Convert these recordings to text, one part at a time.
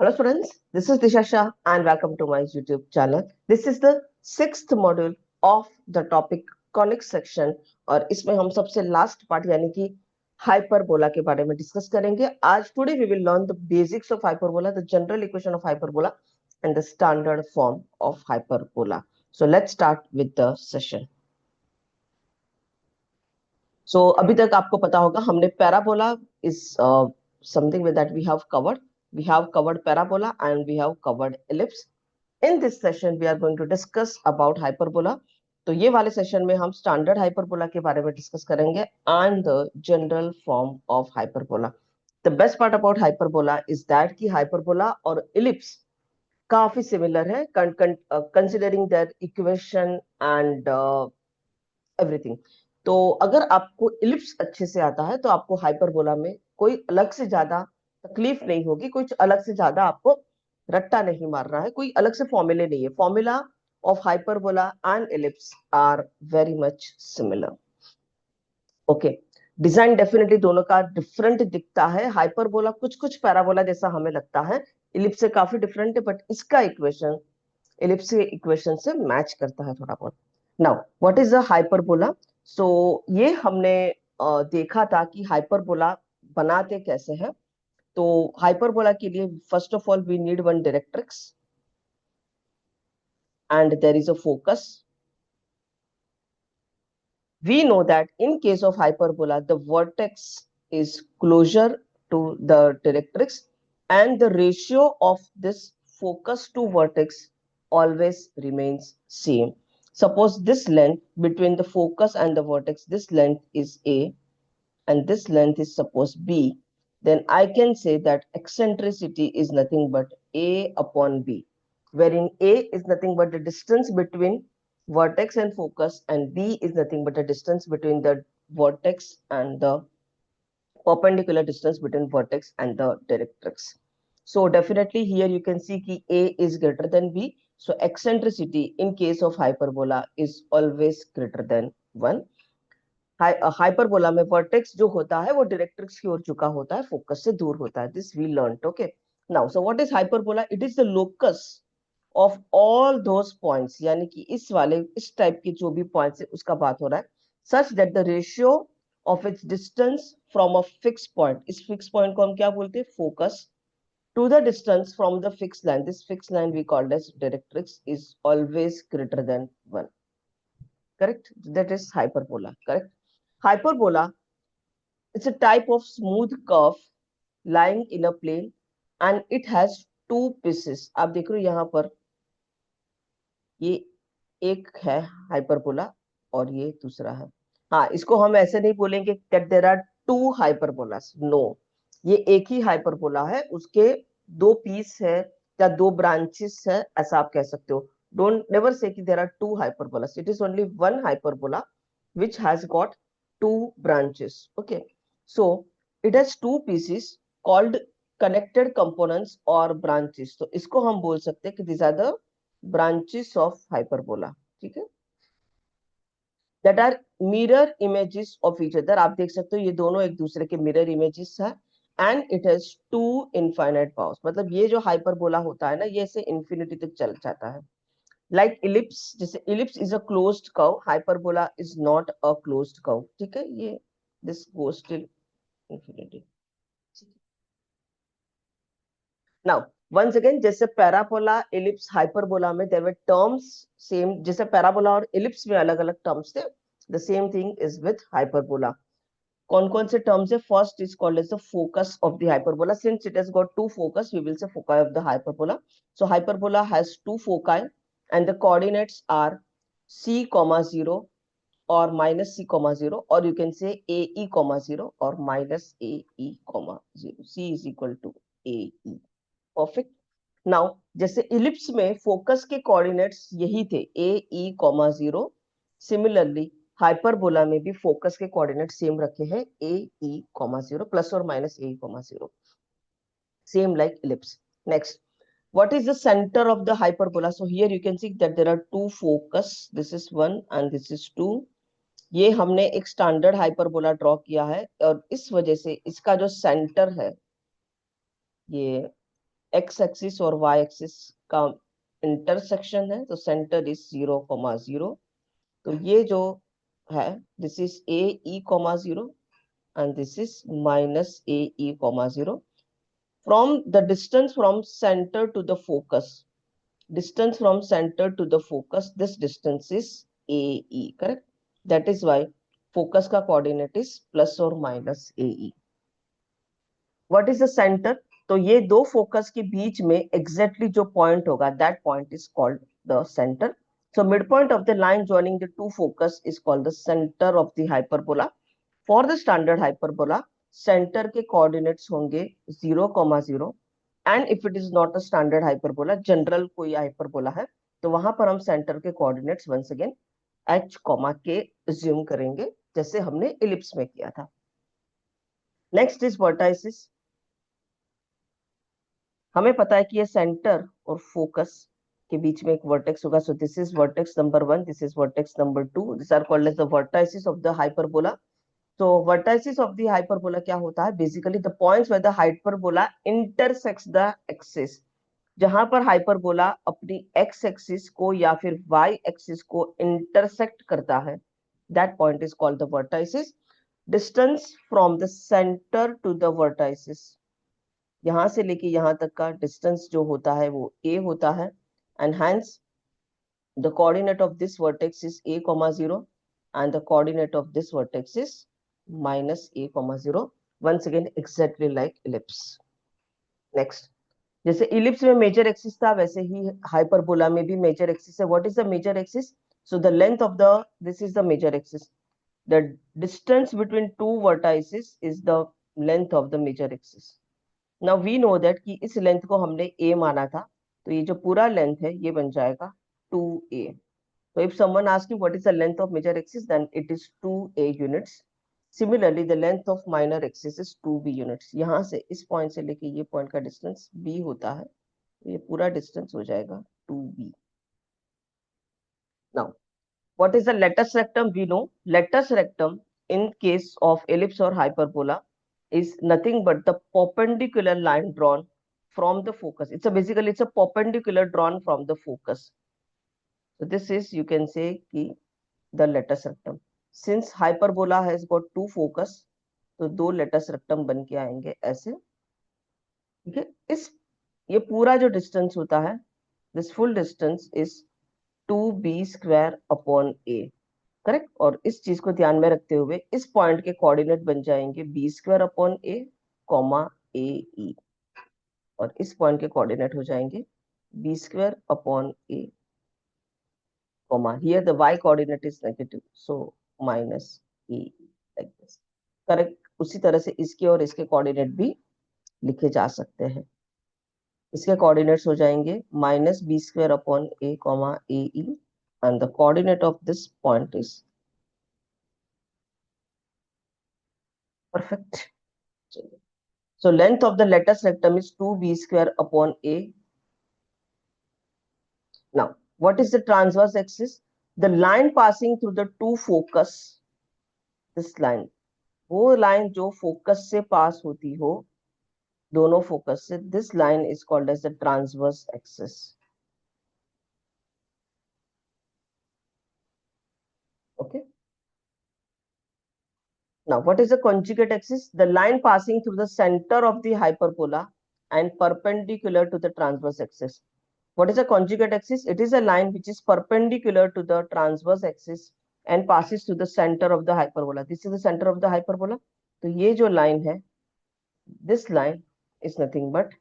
Hello students, this is Disha Shah and welcome to my YouTube channel. This is the sixth module of the topic conic section और इसमें हम सबसे last part यानी कि hyperbola के बारे में डिस्कस करेंगे. आज today we will learn the basics of hyperbola, the general equation of hyperbola and the standard form of hyperbola. So let's start with the session. So अभी तक आपको पता होगा हमने parabola is something with that we have covered. We have covered parabola and we have covered ellipse. In this session we are going to discuss about hyperbola. तो ये वाले session में हम स्टैंडर्ड हाइपरबोला के बारे में डिस्कस करेंगे and the general form of hyperbola. The best part about hyperbola is that कि हाइपरबोला और इलिप्स काफी सिमिलर है considering that equation and everything. तो अगर आपको इलिप्स अच्छे से आता है तो आपको हाइपरबोला में कोई अलग से ज्यादा तकलीफ नहीं होगी, कुछ अलग से ज्यादा आपको रट्टा नहीं मारना है, कोई अलग से फॉर्मूले नहीं है. Formula of hyperbola and ellipse are very much similar. Okay, design definitely दोनों का डिफरेंट दिखता है. हाइपरबोला कुछ कुछ पैराबोला जैसा हमें लगता है, इलिप्स से काफी डिफरेंट है, बट इसका इक्वेशन इलिप्स के इक्वेशन से मैच करता है थोड़ा बहुत. Now what is a hyperbola? So ये हमने देखा था कि हाइपरबोला बनाते कैसे हैं. तो हाइपरबोला के लिए first of all we need one directrix and there is a focus. We know that in case of hyperbola, the vertex is closer to the directrix and the ratio of this focus to vertex always remains same. Suppose this length between the focus and the vertex, this length is A and this length is suppose B, then I can say that eccentricity is nothing but A upon B, wherein A is nothing but the distance between vertex and focus and B is nothing but the distance between the vertex and the perpendicular distance between vertex and the directrix. So definitely here you can see कि A is greater than B. So eccentricity in case of hyperbola is always greater than 1. Hyperbola में vertex जो होता है वो directrix की ओर झुका होता है, फोकस से दूर होता है. This we learned. Okay, now so what is hyperbola? It is the locus of all those points, यानी कि इस टाइप के जो भी पॉइंट्स है उसका बात हो रहा है, such that the ratio of its distance from a fix point, इस फिक्स पॉइंट को हम क्या बोलते हैं? Focus, to the distance from the fixed line, this fixed line we called as directrix, is always greater than 1. Correct? That is hyperbola. Correct? Hyperbola, it's a type of smooth curve lying in a plane and it has two pieces. आप देख रहे हो यहाँ पर, ये एक है hyperbola और ये दूसरा है. हाँ, इसको हम ऐसे नहीं बोलेंगे that there are two hyperbolas. No, ये एक ही हाइपरबोला है, उसके दो पीस है या दो ब्रांचेस है, ऐसा आप कह सकते हो. Don't never say कि there are two hyperbolas. It is only one hyperbola which has got two branches. Okay, so it has two pieces called connected components or branches. तो इसको हम बोल सकते हैं कि these are the branches of hyperbola. ठीक है, that are mirror images of each other. आप देख सकते हो ये दोनों एक दूसरे के mirror images है and it has two infinite powers. मतलब ये जो hyperbola होता है ना, ये से infinity तक चल जाता है. Like ellipse, जैसे ellipse is a closed curve, hyperbola is not a closed curve. ठीक है, ये this goes till infinity. Now once again, जैसे पैराबोला, इलिप्स, हाइपरबोला में देयर वर टर्म्स सेम, जैसे पैराबोला और इलिप्स में अलग अलग टर्म्स थे, the same thing is with hyperbola. कौन कौन से टर्म्स है? First is called as the focus of the hyperbola. Since it has got two focus, we will say foci of the hyperbola. So hyperbola has two foci and the coordinates are c, 0 or minus c, 0, or you can say ae, 0 or minus ae, 0. c is equal to ae. Perfect. Now जैसे ellipse में focus के coordinates यही थे ए ई comma 0, similarly hyperbola में भी focus के coordinate same रखे हैं ए ई कॉमा 0 प्लस और minus A comma 0, same like ellipse. Next, what is the center of the hyperbola? So here you can see that there are two focus, this is 1 and this is 2. ये हमने एक standard hyperbola draw किया है और इस वजह से इसका जो सेंटर है, ये एक्स एक्सिस और वाई एक्सिस का इंटरसेक्शन है, तो सेंटर इज 0,0। तो ये जो है, this is a E comma 0 and this is minus a e comma 0 from the distance from center to the focus. Distance from center to the focus, this distance is a e, correct? That is why focus का coordinate is plus or minus a e. What is the center? तो ये दो focus के बीच में exactly जो point होगा, that point is called the center. So midpoint of the line joining the two focus is called the center of the hyperbola. For the standard hyperbola, center के coordinates होंगे 0,0 and if it is not a standard hyperbola, general कोई hyperbola है, तो वहां पर हम center के coordinates once again h, k assume करेंगे जैसे हमने ellipse में किया था. Next is vertices. हमें पता है कि ये सेंटर और फोकस के बीच में एक वर्टेक्स होगा. So this is vertex number 1, this is vertex number 2. This are called as the vertices of the hyperbola. तो वर्टाइसिस ऑफ द हाइपरबोला क्या होता है? Basically the points where the hyperbola intersects the axis. जहां पर hyperbola अपनी x axis को या फिर वाई एक्सिस को इंटरसेक्ट करता है, that point is called the vertices. Distance from the centre to the vertices, यहां से लेके यहां तक का डिस्टेंस जो होता है वो a होता है. And hence the coordinate of this vertex is a, 0 and the coordinate of this vertex is minus a, 0. once again exactly like ellipse. Next, जैसे इलिप्स में मेजर एक्सिस था वैसे ही हाइपरबोला में भी मेजर एक्सिस है. What is the major axis? So the length of the, this is the major axis. The distance between two vertices is the length of the major axis. Now we know that कि इस length को हमने a माना था, तो ये जो पूरा लेंथ है ये बन जाएगा 2a. So if someone asks you what is the length of major axis, then it is 2a units. Similarly, the length of minor axis is 2b units. यहाँ से इस पॉइंट से लेके ये पॉइंट का डिस्टेंस b होता है, तो ये पूरा डिस्टेंस हो जाएगा 2b. Now, what is the latus rectum? We know latus rectum in case of ellipse or hyperbola is nothing but the perpendicular line drawn from the focus. It's a basically it's a perpendicular drawn from the focus. So this is, you can say कि the latus rectum. Since hyperbola has got two focus, तो दो latus rectum बन के आएंगे ऐसे. ठीक है, इस ये पूरा जो डिस्टेंस होता है, this full distance is 2b square upon a. Correct. और इस चीज को ध्यान में रखते हुए इस पॉइंट के कोऑर्डिनेट बन जाएंगे b square upon a, comma a e. और इस पॉइंट के कोऑर्डिनेट हो जाएंगे b square upon a, comma here the y coordinate is negative, so minus e, like this. Correct. उसी तरह से इसके और इसके कोऑर्डिनेट भी लिखे जा सकते हैं. इसके कोऑर्डिनेट्स हो जाएंगे minus B square upon A, comma A E, and the coordinate of this point is perfect. So length of the latus rectum is 2b square upon a. Now, what is the transverse axis? The line passing through the two focus, this line, वो line जो focus से पास होती हो, दोनों focus से, this line is called as the transverse axis. Okay. Now, what is the conjugate axis? The line passing through the center of the hyperbola and perpendicular to the transverse axis. What is a conjugate axis? It is a line which is perpendicular to the transverse axis and passes to the center of the hyperbola. This is the center of the hyperbola. तो ये जो line है, this line is nothing but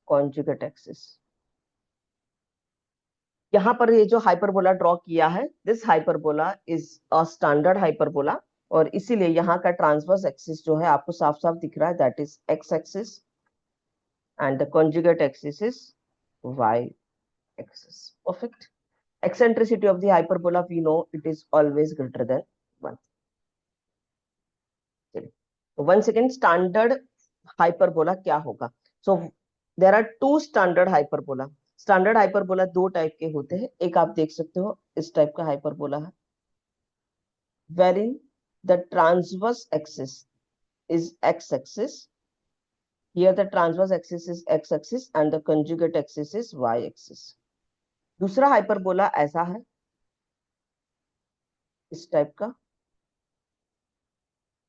conjugate axis. यहाँ पर ये जो hyperbola draw किया है, this hyperbola is a standard hyperbola, और इसीलिए यहाँ का ट्रांसवर्स एक्सिस जो है आपको साफ साफ दिख रहा है, that is X axis, and the conjugate axis is Y axis. Perfect. eccentricity of the hyperbola, we know it is always greater than 1. So once again, standard hyperbola क्या होगा? So there are two standard hyperbola. Standard hyperbola दो type के होते हैं. एक आप देख सकते हो इस टाइप का हाइपरबोला है, wherein the transverse axis is x axis Here the transverse axis is x axis and the conjugate axis is y axis. दूसरा हाइपरबोला ऐसा है, इस टाइप का.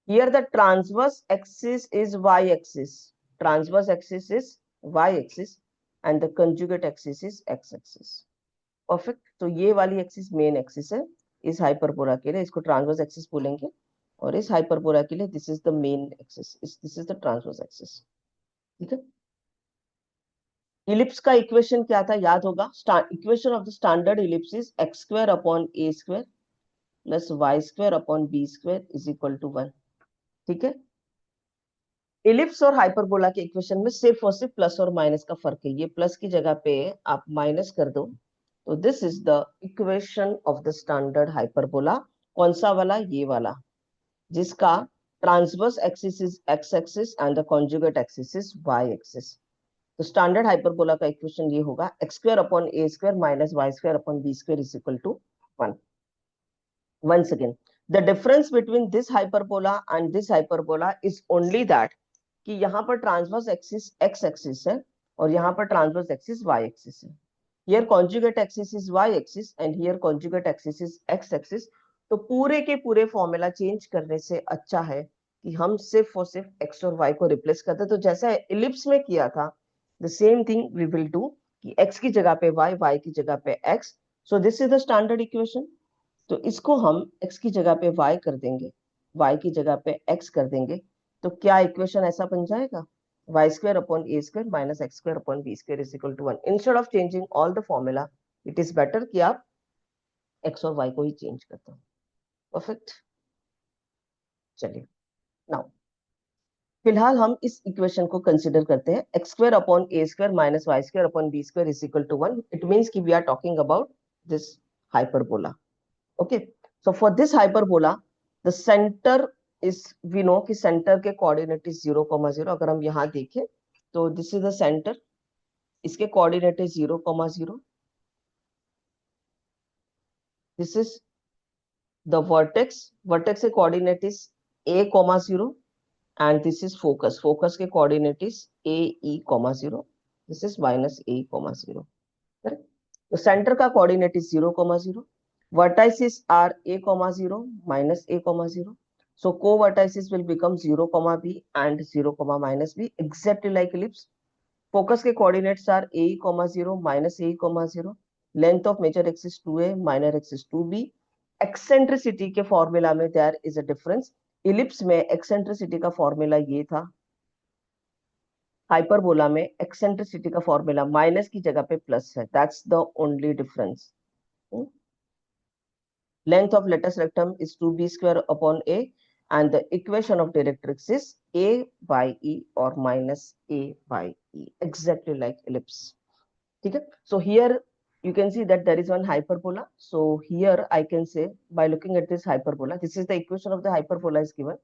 Here the transverse axis is y axis. Transverse axis is y axis and the conjugate axis is x axis. Perfect. तो ये वाली axis main axis है इस हाइपरबोला के लिए, इसको ट्रांसवर्स एक्सिस बोलेंगे. और इस हाइपरबोला के लिए this is the main axis, this is the transverse axis. ठीक है. इलिप्स का इक्वेशन क्या था, याद होगा. Equation of the standard ellipse is X square upon A square plus Y square upon B square is equal to 1. ठीक है. Ellipse और हाइपरबोला के इक्वेशन में सिर्फ और सिर्फ प्लस और माइनस का फर्क है. ये प्लस की जगह पे आप माइनस कर दो तो this is the equation of the standard hyperbola. कौन सा वाला, ये वाला, जिसका transverse axis is X axis and the conjugate axis is Y axis. तो स्टैंडर्ड हाइपरबोला का इक्वेशन ये होगा X square upon A square minus Y square upon B square is equal to 1. Once again, the difference between this hyperbola and this hyperbola is only that कि यहाँ पर transverse axis x axis है और यहाँ पर transverse axis Y axis है. Here conjugate axis is Y axis and here conjugate axis is X axis. तो पूरे के पूरे फॉर्मूला चेंज करने से अच्छा है कि हम सिर्फ और सिर्फ एक्स और वाई को रिप्लेस करते. तो जैसा इलिप्स में किया था the same thing we will do कि एक्स की जगह पे वाई, वाई की जगह पे X. So this is the standard equation. तो इसको हम x की जगह पे y कर देंगे, y की जगह पे x कर देंगे. तो क्या इक्वेशन ऐसा बन जाएगा, Y square upon A square minus X square upon B square is equal to 1. Instead of changing all the formula it is better कि आप x और y को ही चेंज करते हो. परफेक्ट. चलिए नाउ फिलहाल हम इस इक्वेशन को कंसिडर करते हैं. X square upon A square minus Y square upon B square is equal to 1. It means कि we are talking about this hyperbola. Okay, so for this hyperbola, the center is, we know कि center के coordinate is 0,0. अगर हम यहाँ देखें तो this is the center, इसके coordinate is 0,0. This is the vertex, vertex के coordinate is a,0 and this is focus, focus के coordinate is ae,0. This is minus a,0. Correct? तो center का coordinate is 0,0. Vertices are a,0 minus a,0. So co-vertices will become 0, b and 0, minus b, exactly like ellipse. Focus के coordinates are a,0 minus a,0. Length of major axis 2a, minor axis 2b. Eccentricity के formula में there is a difference. Ellipse में eccentricity का formula ये था, hyperbola में eccentricity का formula minus की जगह पे प्लस है. That's the only difference. Length of latus rectum is 2b square upon a and the equation of directrix is a by e or minus a by e, exactly like ellipse. Okay? So here you can see that there is one hyperbola. So here I can say by looking at this hyperbola, this is the equation of the hyperbola is given.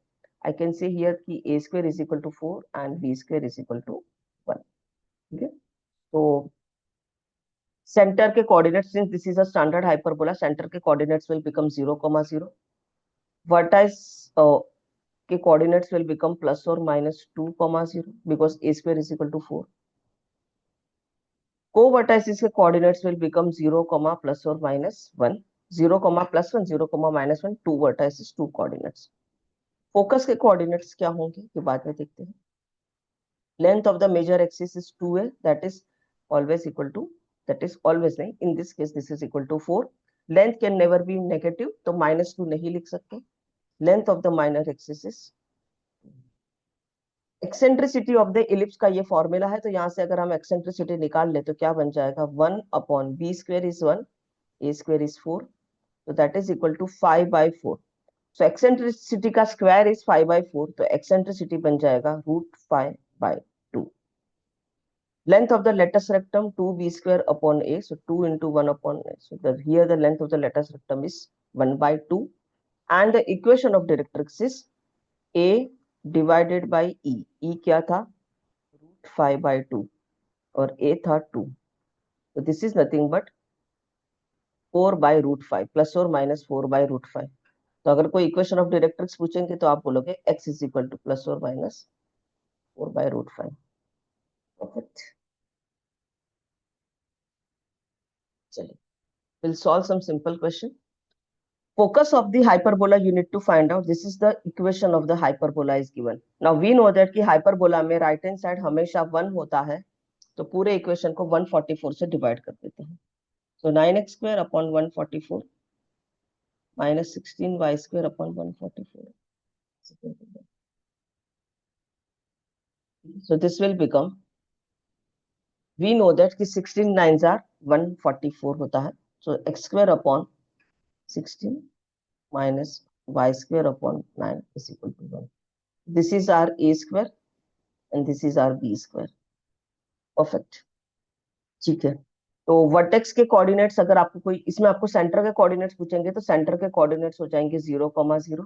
I can say here ki a square is equal to 4 and b square is equal to 1. Okay? So center के coordinates, since this is a standard hyperbola, center के coordinates will become 0, 0. Vertices के coordinates will become plus or minus 2, 0 because a square is equal to 4. Co-vertices के coordinates will become 0, plus or minus 1. 0, plus 1, 0, minus 1, 2 vertices, 2 coordinates. Focus के coordinates क्या होंगे ये बाद में देखते हैं. Length of the major axis is 2a, that is always equal to, that is always नहीं, in this case this is equal to 4. Length can never be negative, तो minus 2 नहीं लिख सकते. Length of the minor axis is. Eccentricity of the ellipse का ये formula है. तो यहाँ से अगर हम एक्सेंट्रिसिटी निकाल ले तो क्या बन जाएगा, 1 upon B square is 1, A square is 4, तो that is equal to 5/4. So eccentricity का स्क्वायर इज 5/4, तो एक्सेंट्रिसिटी बन जाएगा √5/2. Length of the latus rectum 2b square upon a, so 2 into 1 upon a. So here the length of the latus rectum is 1/2 and the equation of directrix is a divided by e. E क्या था, √5/2 और a था 2. So this is nothing but 4/√5 plus or minus 4/√5. तो अगर कोई equation of directrix पूछेंगे तो आप बोलोगे x is equal to plus or minus 4/√5. Perfect. चलिए, we'll solve some simple question. Focus of the hyperbola you need to find out. This is the equation of the hyperbola is given. Now we know that कि hyperbola में right hand side हमेशा 1 होता है, तो पूरे equation को 144 से divide कर देते हैं. So 9x square upon 144 minus 16y square upon 144. So this will become, we know that कि 16 9s are 144 होता है. So x square upon 16 minus y square upon 9 is equal to 1. This is our a square and this is our b square. Perfect. ठीक है. तो vertex के coordinates, अगर आपको कोई इसमें आपको सेंटर के कोऑर्डिनेट्स पूछेंगे तो सेंटर के कोऑर्डिनेट्स हो जाएंगे 0,0.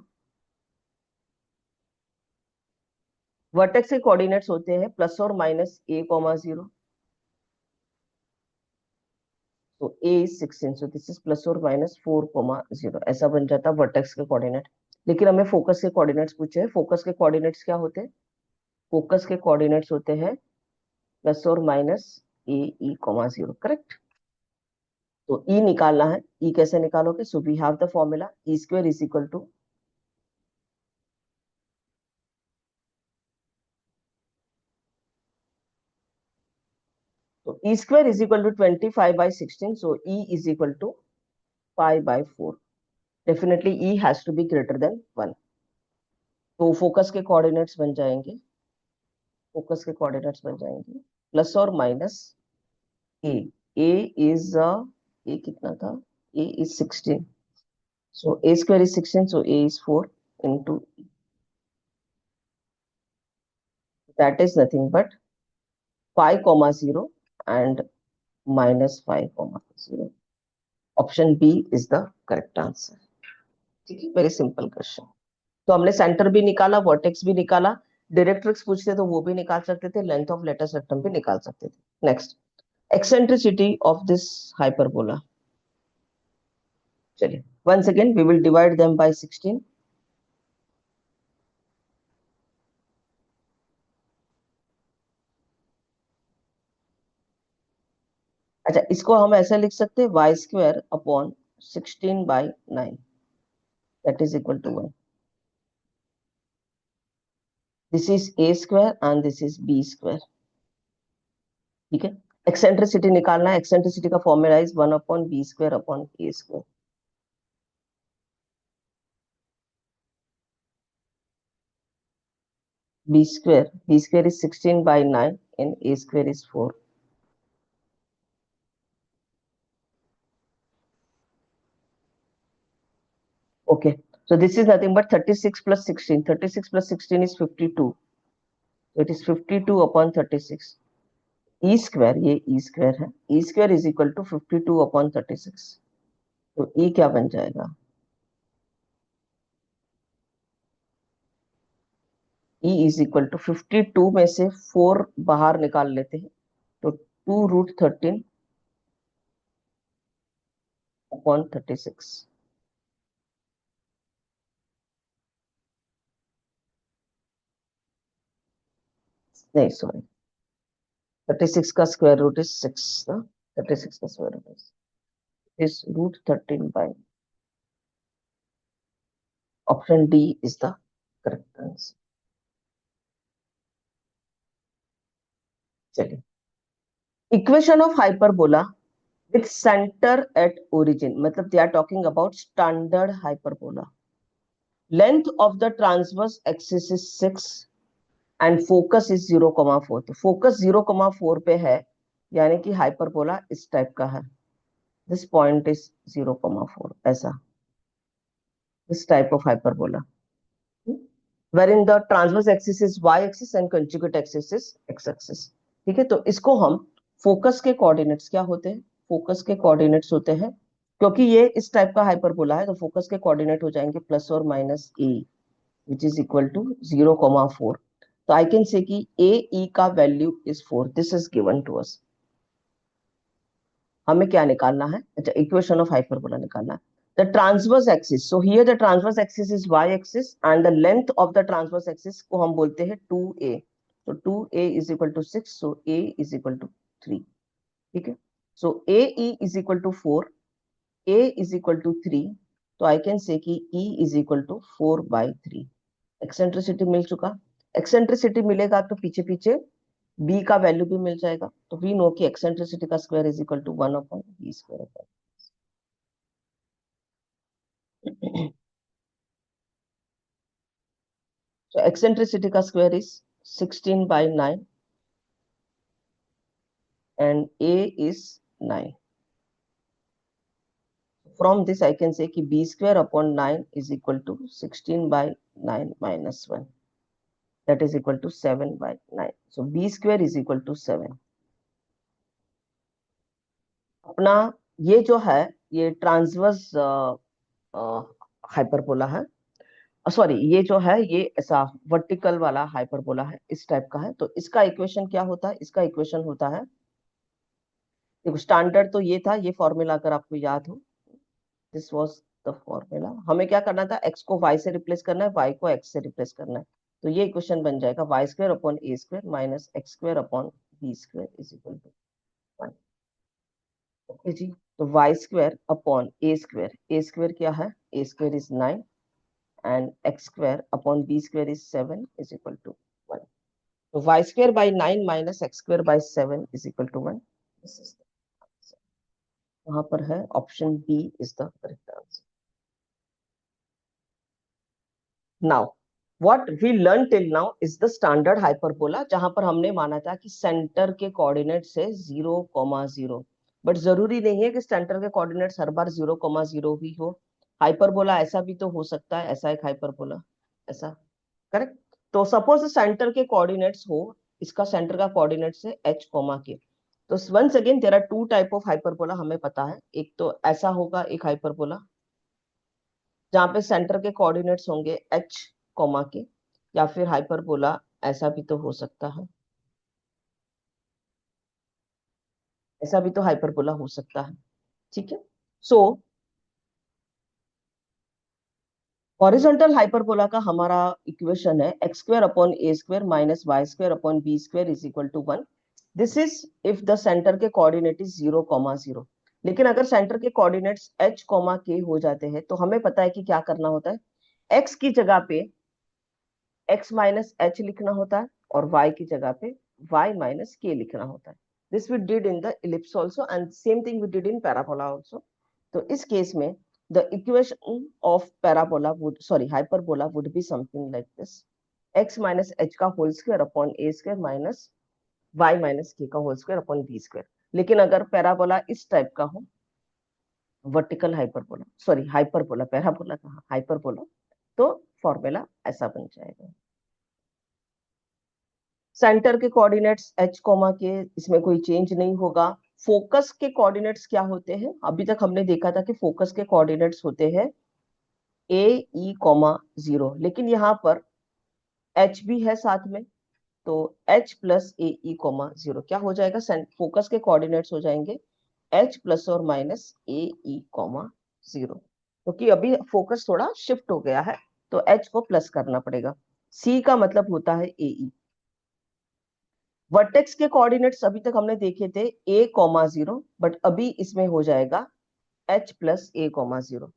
वर्टेक्स के कोऑर्डिनेट्स होते हैं प्लस और माइनस a,0. तो a is 16, so this is plus और माइनस 4,0. ऐसा बन जाता है वर्टेक्स के कोऑर्डिनेट. लेकिन हमें फोकस के कोऑर्डिनेट्स पूछे हैं. फोकस के कोऑर्डिनेट्स क्या होते हैं? फोकस के कोऑर्डिनेट्स होते हैं प्लस और माइनस a,0. करेक्ट. तो e निकालना है. e कैसे निकालोगे? So we have the formula e square is equal to, तो e square is equal to 25/16. So e is equal to 5/4. Definitely e has to be greater than 1. तो focus के coordinates बन जाएंगे, focus के coordinates बन जाएंगे plus और minus a. a is a कितना था? a is 16. So a square is 16, so a is 4 into e. That is nothing but 5,0 and minus 5,0. Option B is the correct answer. ठीक है, very simple question. तो हमने centre भी निकाला, vertex भी निकाला, डायरेक्ट्रिक्स पूछते तो वो भी निकाल सकते थे, लेंथ ऑफ लेटेस्ट रेक्टम भी निकाल सकते थे. Next, eccentricity of this hyperbola. चलिए, once again we will divide them by 16. अच्छा, इसको हम ऐसा लिख सकते हैं y square upon 16/9, that is equal to 1. This is a square and this is b square. ठीक है. एक्सेंट्रिसिटी निकालना है. एक्सेंट्रिसिटी का formula is 1 upon B square upon A square. b square is 16/9 and a square is 4. Okay, so this is nothing but 36 plus 16. 36 plus 16 is 52. So it is 52 upon 36. e square, ये e square है. e square is equal to 52 upon 36. तो e क्या बन जाएगा? e is equal to 52 में से 4 बाहर निकाल लेते हैं तो 2√13 upon 36. नहीं, सॉरी, 36 का स्क्वायर रूट इज 6 ना. 36 का square root is √13. Option D is the correct answer. चलिए, equation of hyperbola with centre at origin, मतलब they are talking about standard hyperbola. Length of the transverse axis is 6 and focus is 0,4. तो focus 0,4 पे है, यानी कि hyperbola इस type का है. This point is 0,4. ऐसा, this type of hyperbola wherein the transverse axis is y axis and conjugate axis is x axis. ठीक है. तो इसको हम फोकस के कोऑर्डिनेट्स क्या होते हैं? फोकस के कोऑर्डिनेट्स होते हैं, क्योंकि ये इस टाइप का हाइपरबोला है तो फोकस के कोऑर्डिनेट हो जाएंगे प्लस और minus a which is equal to 0,4. तो आई कैन से कि a e का value is 4. This is given to us. हमें क्या निकालना है? अच्छा, इक्वेशन ऑफ हाइपरबोला निकालना है. The transverse axis, so here the transverse axis is y axis and the length of the transverse axis को हम बोलते हैं 2a. So 2a is equal to 6, so a is equal to 3. ठीक है, so AE is equal to 4, A is equal to 3, तो I can say कि E is equal to 4/3. Eccentricity मिल चुका, eccentricity मिलेगा तो पीछे पीछे B का वैल्यू भी मिल जाएगा, तो वी नो कि एक्सेंट्रिसिटी का square is equal to 1/b². So eccentricity का square is 16/9 and A is 9. From this I can say कि b²/9 is equal to 16/9 minus 1. That is equal to 7/9. So b² is equal to 7. अपना ये जो है ये transverse hyperbola है, sorry ये जो है ये ऐसा वर्टिकल वाला हाइपरबोला है, इस टाइप का है. तो इसका इक्वेशन क्या होता है? इसका इक्वेशन होता है, देखो स्टैंडर्ड तो ये था, ये फॉर्मूला अगर आपको याद हो, दिस वाज द फॉर्मूला. हमें क्या करना था? x को y से रिप्लेस करना है, y को x से रिप्लेस करना है. तो ये इक्वेशन बन जाएगा y² / a² minus x² / b² is equal to 1. Okay जी, तो y² / a², क्या है? a² is 9 and x² / b² is 7 is equal to 1. So y²/9 minus x²/7 is equal to 1. This is the answer. वहां पर है option B is the correct answer. Now what we learned till now is the standard hyperbola, जहां पर हमने माना था कि centre के कोऑर्डिनेट से 0,0. बट जरूरी नहीं है कि सेंटर के कोऑर्डिनेट्स हर बार 0,0 ही हो. हाइपरबोला ऐसा भी तो हो सकता है, ऐसा एक हाइपरबोला ऐसा, करेक्ट. तो सपोज सेंटर के कोऑर्डिनेट्स हो, इसका सेंटर का कोऑर्डिनेट्स है h, के. तो once again there are two type of hyperbola, हमें पता है. एक तो ऐसा होगा एक हाइपरबोला जहां पे सेंटर के कोऑर्डिनेट्स होंगे h, के, या फिर हाइपरबोला ऐसा भी तो हो सकता है, ऐसा भी तो हाइपरबोला हो सकता है. ठीक है, सो हॉरिजॉन्टल हाइपरबोला का हमारा इक्वेशन है x²/a² minus y²/b² is equal to 1. This is if the centre के कोऑर्डिनेट इज 0,0. लेकिन अगर सेंटर के कोऑर्डिनेट्स h, k हो जाते हैं तो हमें पता है कि क्या करना होता है. x की जगह पे x माइनस h लिखना होता है और y की जगह पे y माइनस k लिखना होता है. This we did in the ellipse also and same thing we did in parabola also. तो इस केस में the equation of parabola would, sorry, hyperbola would be something like this: x minus h का whole square upon a² minus y minus k का whole square upon b². लेकिन अगर parabola इस type का हो, vertical hyperbola, sorry hyperbola, parabola कहा, hyperbola, तो formula ऐसा बन जाएगा. सेंटर के कोऑर्डिनेट्स h, के, इसमें कोई चेंज नहीं होगा. फोकस के कोऑर्डिनेट्स क्या होते हैं? अभी तक हमने देखा था कि फोकस के कोऑर्डिनेट्स होते हैं a, e, 0, लेकिन यहाँ पर h भी है साथ में, तो h प्लस a, e, 0 क्या हो जाएगा? फोकस के कोऑर्डिनेट्स हो जाएंगे h प्लस और माइनस a, e, 0, क्योंकि अभी फोकस थोड़ा शिफ्ट हो गया है, तो h को प्लस करना पड़ेगा. c का मतलब होता है a, e. वर्टेक्स के कोऑर्डिनेट्स अभी तक हमने देखे थे a, 0, बट अभी इसमें हो जाएगा h प्लस a, 0.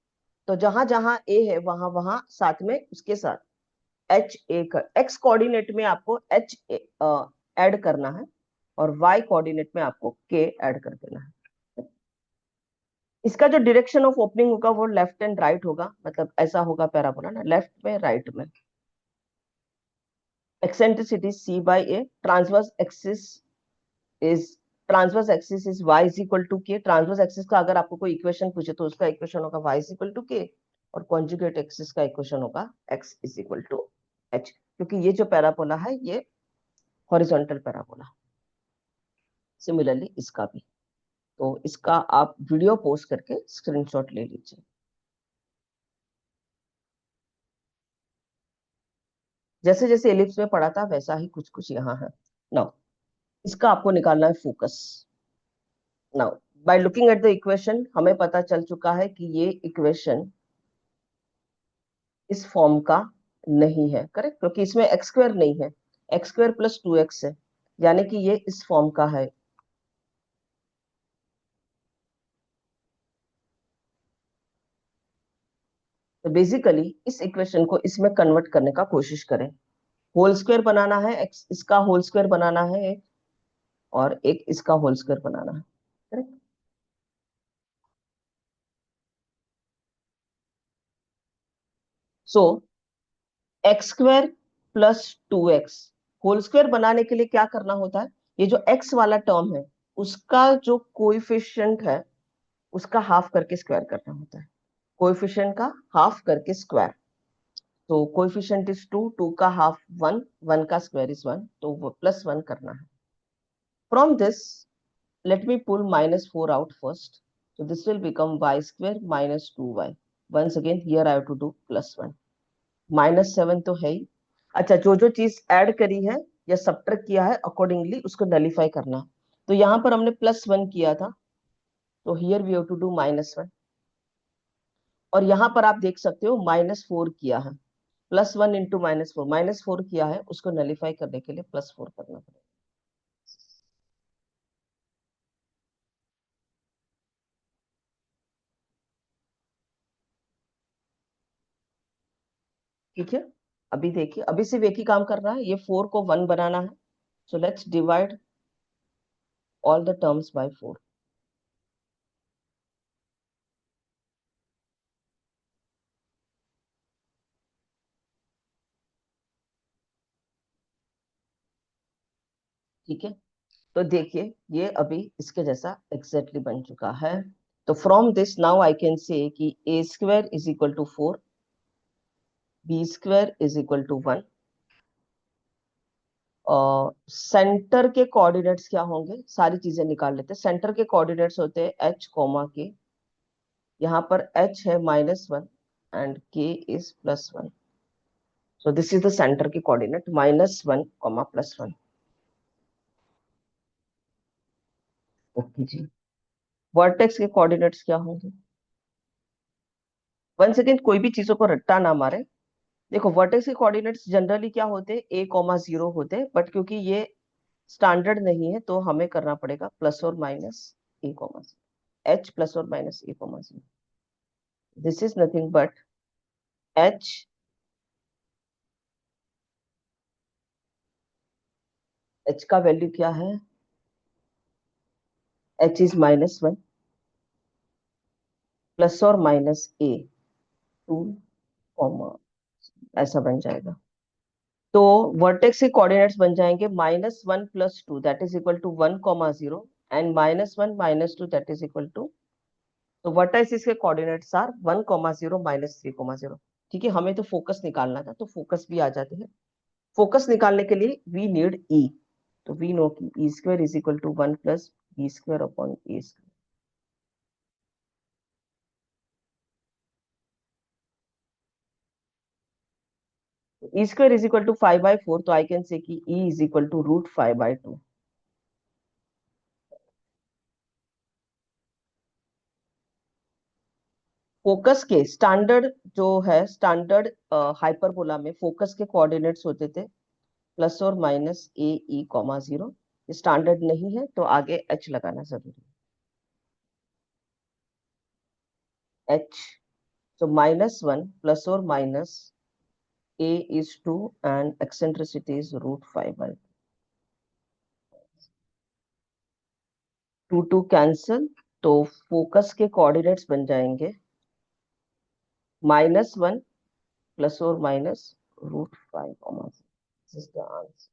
तो जहां जहां a है वहां वहां साथ में उसके साथ h, a कर, x कोऑर्डिनेट में आपको h ऐड करना है और y कोऑर्डिनेट में आपको k ऐड कर देना है. इसका जो डायरेक्शन ऑफ ओपनिंग होगा वो लेफ्ट एंड राइट होगा, मतलब ऐसा होगा पैराबोला ना, लेफ्ट में राइट में. eccentricity c by a, transverse axis is y is equal to k. Transverse axis का अगर आपको कोई इक्वेशन पूछे तो उसका इक्वेशन होगा y is equal to k, और कॉन्जुगेट एक्सिस का इक्वेशन होगा x is equal to h, क्योंकि ये जो पैराबोला है ये हॉरिजॉन्टल पैराबोला. सिमिलरली इसका भी, तो इसका आप वीडियो पोस्ट करके स्क्रीनशॉट ले लीजिए. जैसे जैसे एलिप्स में पढ़ा था वैसा ही कुछ कुछ यहाँ है. नाउ इसका आपको निकालना है focus. Now by looking at the equation हमें पता चल चुका है कि ये इक्वेशन इस फॉर्म का नहीं है, करेक्ट, क्योंकि इसमें x² नहीं है. एक्स स्क्वायर प्लस 2x है, यानी कि ये इस फॉर्म का है। तो बेसिकली इस इक्वेशन को इसमें कन्वर्ट करने का कोशिश करें। होल स्क्वायर बनाना है, एक्स इसका होल स्क्वायर बनाना है एक, और एक इसका होल स्क्वायर बनाना है, correct. So x square plus 2x whole square बनाने के लिए क्या करना होता है, ये जो x वाला टर्म है उसका जो कोएफिशिएंट है उसका हाफ करके स्क्वायर करना होता है। कोएफिशिएंट का हाफ करके स्क्वायर। तो कोएफिशिएंट इज 2, 2 का हाफ 1, 1 का स्क्वायर इज 1, तो वो प्लस 1 करना है। From this let me pull -4 out first. So this will become y square minus 2y. Once again, here I have to do +1. -7 तो है ही। अच्छा, जो जो चीज ऐड करी है या सब्ट्रैक्ट किया है अकॉर्डिंगली उसको नलीफाई करना है। तो यहाँ पर हमने +1 किया था, तो here we have to do -1। और यहाँ पर आप देख सकते हो -4 किया है, +1 इंटू -4, -4 किया है, उसको नलीफाई करने के लिए +4 करना पड़ेगा। ठीक है, अभी देखिए, अभी सिर्फ एक ही काम करना है, ये 4 को 1 बनाना है। So let's divide all the terms by 4. ठीक है, तो देखिए ये अभी इसके जैसा एग्जैक्टली बन चुका है। तो from this now I can say कि a square is equal to 4, b square is equal to 1। Centre के कोऑर्डिनेट्स क्या होंगे, सारी चीजें निकाल लेते हैं। सेंटर के कोऑर्डिनेट्स होते हैं एच कॉमा के, यहाँ पर एच है -1 एंड के is +1। So this is the centre के कोऑर्डिनेट -1 कॉमा +1। ओके जी। वर्टेक्स के कोऑर्डिनेट्स क्या होंगे, वन सेकेंड, कोई भी चीजों को रट्टा ना मारे। देखो वर्टेक्स के कोऑर्डिनेट्स जनरली क्या होते हैं, a, 0 होते हैं, बट क्योंकि ये स्टैंडर्ड नहीं है तो हमें करना पड़ेगा +or -a, h +or -a, this is nothing but h, h का वैल्यू क्या है, h इज -1 +or -a, 2, ऐसा बन जाएगा। तो वर्टेक्स के कोऑर्डिनेट्स बन जाएंगे -1 + 2 that is equal to 1, 0 and -1 - 2 that is equal to, तो वर्टाइसिस के कोऑर्डिनेट्स आर 1, 0 -3, 0। ठीक है, हमें तो फोकस निकालना था, तो फोकस भी आ जाते हैं। फोकस निकालने के लिए वी नीड ई। तो वी नो कि e square is equal to 1 + b square upon A square. E square is equal to 5/4, तो आई कैन से कि e is equal to √5/2। Focus के स्टैंडर्ड जो है, स्टैंडर्ड हाइपरबोला में फोकस के coordinates होते थे +or -a, e, 0। स्टैंडर्ड नहीं है तो आगे h लगाना जरूरी है, h। So -1 +or - a is 2 and eccentricity is √5/2। 2 2 cancel, तो फोकस के कोऑर्डिनेट्स बन जाएंगे -1 +or - √5, this is the answer.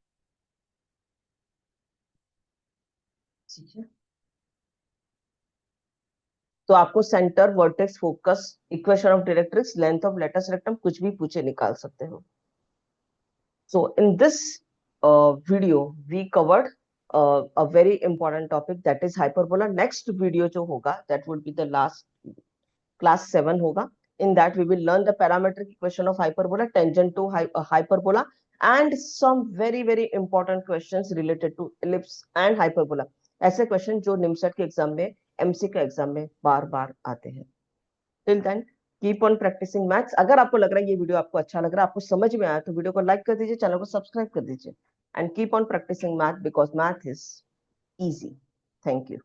ठीक है, तो आपको centre, vertex, focus, equation of directrix, length of latus rectum कुछ भी पूछे निकाल सकते हो। So in this video, we covered a very important topic, that is hyperbola. Next video जो होगा, that would be the last, class 7 होगा. In that we will learn the parametric equation of hyperbola, tangent to hyperbola, and some very important questions related to ellipse and hyperbola. ऐसे question जो निमसेट के exam में, MC के exam में बार बार आते हैं। Till then keep on practising maths. अगर आपको लग रहा है ये वीडियो आपको अच्छा लग रहा है, आपको समझ में आया, तो वीडियो को लाइक कर दीजिए, चैनल को सब्सक्राइब कर दीजिए। and keep on practicing math because math is easy. Thank you.